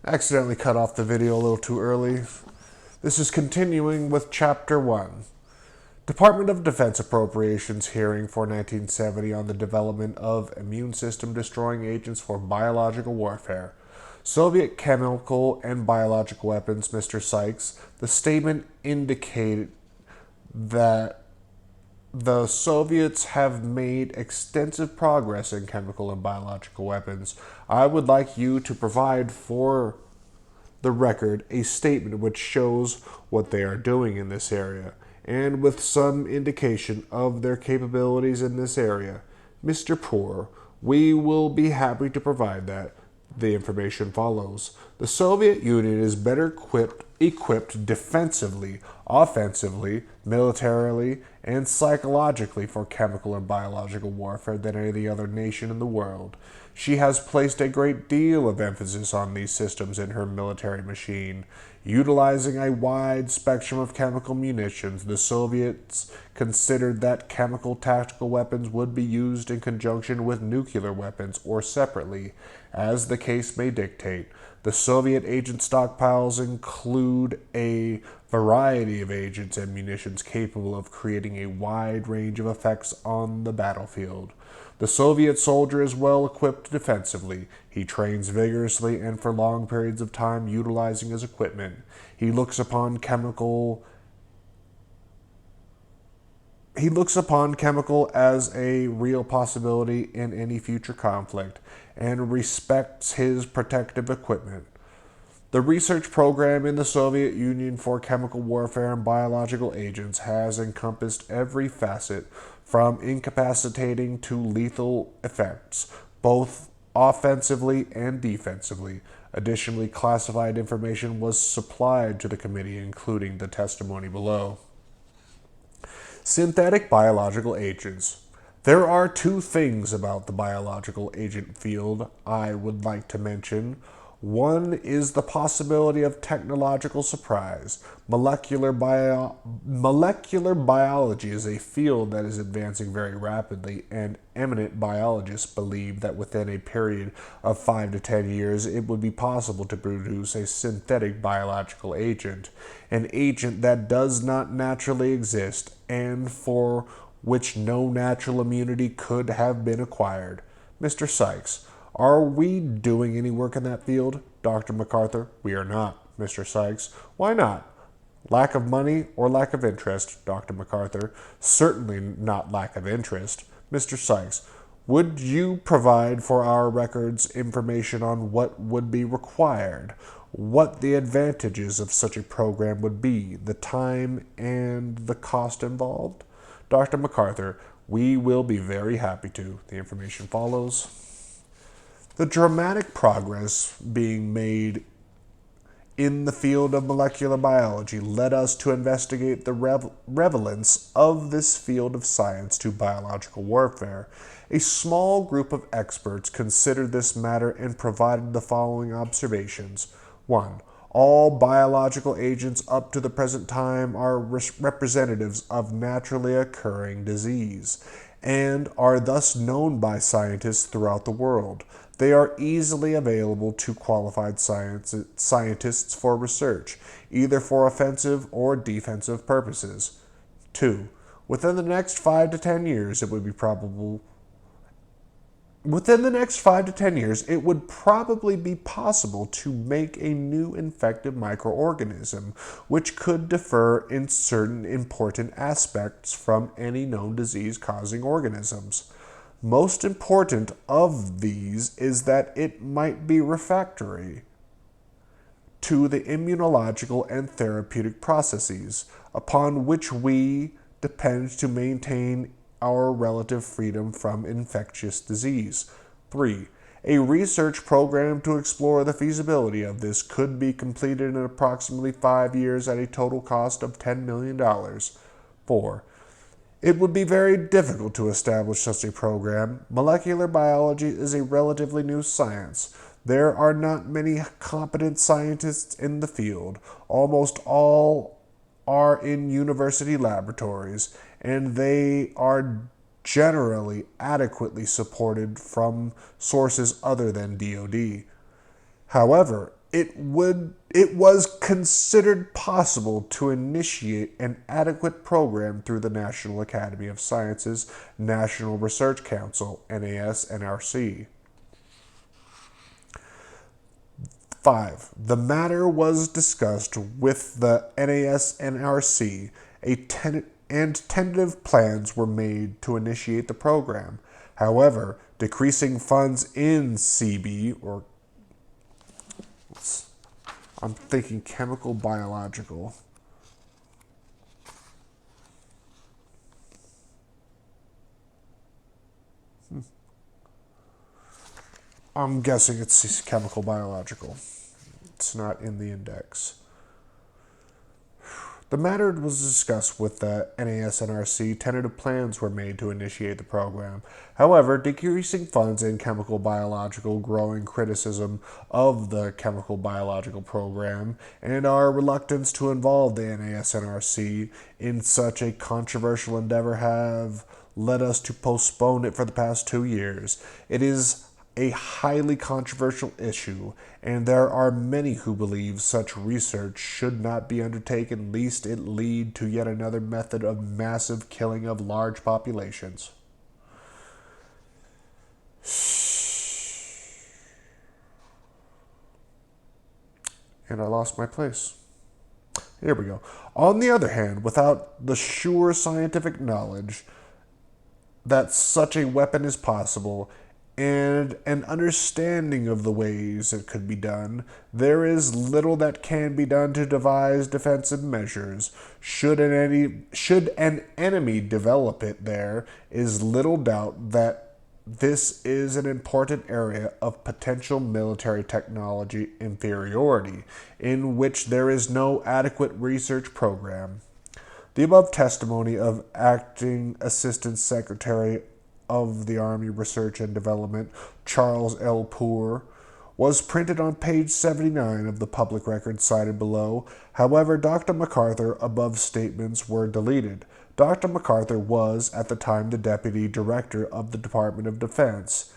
Accidentally cut off the video a little too early. This is continuing with Chapter 1. Department of Defense Appropriations hearing for 1970 on the development of immune system destroying agents for biological warfare. Soviet chemical and biological weapons, Mr. Sykes. The statement indicated that the Soviets have made extensive progress in chemical and biological weapons. I would like you to provide for the record a statement which shows what they are doing in this area, and with some indication of their capabilities in this area. Mr. Poor, we will be happy to provide that. The information follows. The Soviet Union is better equipped defensively, offensively, militarily, and psychologically for chemical and biological warfare than any other nation in the world. She has placed a great deal of emphasis on these systems in her military machine. Utilizing a wide spectrum of chemical munitions, the Soviets considered that chemical tactical weapons would be used in conjunction with nuclear weapons or separately, as the case may dictate. The Soviet agent stockpiles include a variety of agents and munitions capable of creating a wide range of effects on the battlefield. The Soviet soldier is well equipped defensively. He trains vigorously and for long periods of time utilizing his equipment. He looks upon chemical as a real possibility in any future conflict and respects his protective equipment. The research program in the Soviet Union for chemical warfare and biological agents has encompassed every facet from incapacitating to lethal effects, both offensively and defensively. Additionally, classified information was supplied to the committee, including the testimony below. Synthetic biological agents. There are two things about the biological agent field I would like to mention. One is the possibility of technological surprise. Molecular biology is a field that is advancing very rapidly, and eminent biologists believe that within a period of 5 to 10 years it would be possible to produce a synthetic biological agent, an agent that does not naturally exist and for which no natural immunity could have been acquired. Mr. Sykes, are we doing any work in that field? Dr. MacArthur, we are not. Mr. Sykes, why not? Lack of money or lack of interest? Dr. MacArthur, certainly not lack of interest. Mr. Sykes, would you provide for our records information on what would be required, what the advantages of such a program would be, the time and the cost involved? Dr. MacArthur, we will be very happy to. The information follows. The dramatic progress being made in the field of molecular biology led us to investigate the relevance of this field of science to biological warfare. A small group of experts considered this matter and provided the following observations. 1. All biological agents up to the present time are representatives of naturally occurring disease and are thus known by scientists throughout the world. They are easily available to qualified scientists for research, either for offensive or defensive purposes. 2. Within the next 5 to 10 years, it would probably be possible to make a new infective microorganism which could differ in certain important aspects from any known disease-causing organisms. Most important of these is that it might be refractory to the immunological and therapeutic processes upon which we depend to maintain our relative freedom from infectious disease. 3. A research program to explore the feasibility of this could be completed in approximately 5 years at a total cost of $10 million. 4. It would be very difficult to establish such a program. Molecular biology is a relatively new science. There are not many competent scientists in the field. Almost all are in university laboratories, and they are generally adequately supported from sources other than D.O.D. However, it was considered possible to initiate an adequate program through the National Academy of Sciences National Research Council, NAS-NRC. 5. The matter was discussed with the NAS-NRC, and tentative plans were made to initiate the program. However, decreasing funds in CB, or I'm thinking chemical biological. I'm guessing it's chemical biological. It's not in the index. The matter was discussed with the NAS-NRC. Tentative plans were made to initiate the program. However, decreasing funds in chemical biological, growing criticism of the chemical biological program, and our reluctance to involve the NAS-NRC in such a controversial endeavor have led us to postpone it for the past 2 years. It is a highly controversial issue, and there are many who believe such research should not be undertaken lest it lead to yet another method of massive killing of large populations. And I lost my place. Here we go. On the other hand, without the sure scientific knowledge that such a weapon is possible, and an understanding of the ways it could be done, there is little that can be done to devise defensive measures. Should an enemy develop it, there is little doubt that this is an important area of potential military technology inferiority, in which there is no adequate research program. The above testimony of Acting Assistant Secretary of the Army Research and Development, Charles L. Poor, was printed on page 79 of the public record cited below. However, Dr. MacArthur above statements were deleted. Dr. MacArthur was, at the time, the Deputy Director of the Department of Defense.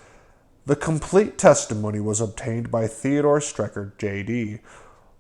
The complete testimony was obtained by Theodore Strecker, J.D.,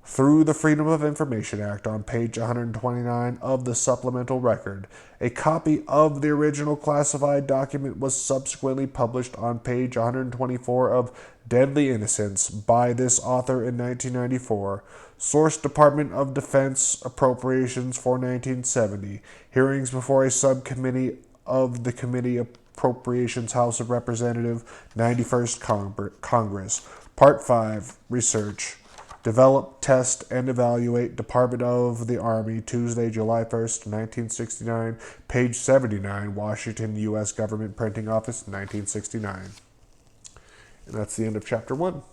through the Freedom of Information Act on page 129 of the supplemental record. A copy of the original classified document was subsequently published on page 124 of Deadly Innocence by this author in 1994. Source: Department of Defense Appropriations for 1970. Hearings before a subcommittee of the Committee Appropriations, House of Representatives, 91st Congress. Part 5. Research. Develop, test, and evaluate. Department of the Army, Tuesday, July 1st, 1969, page 79, Washington, U.S. Government Printing Office, 1969. And that's the end of Chapter 1.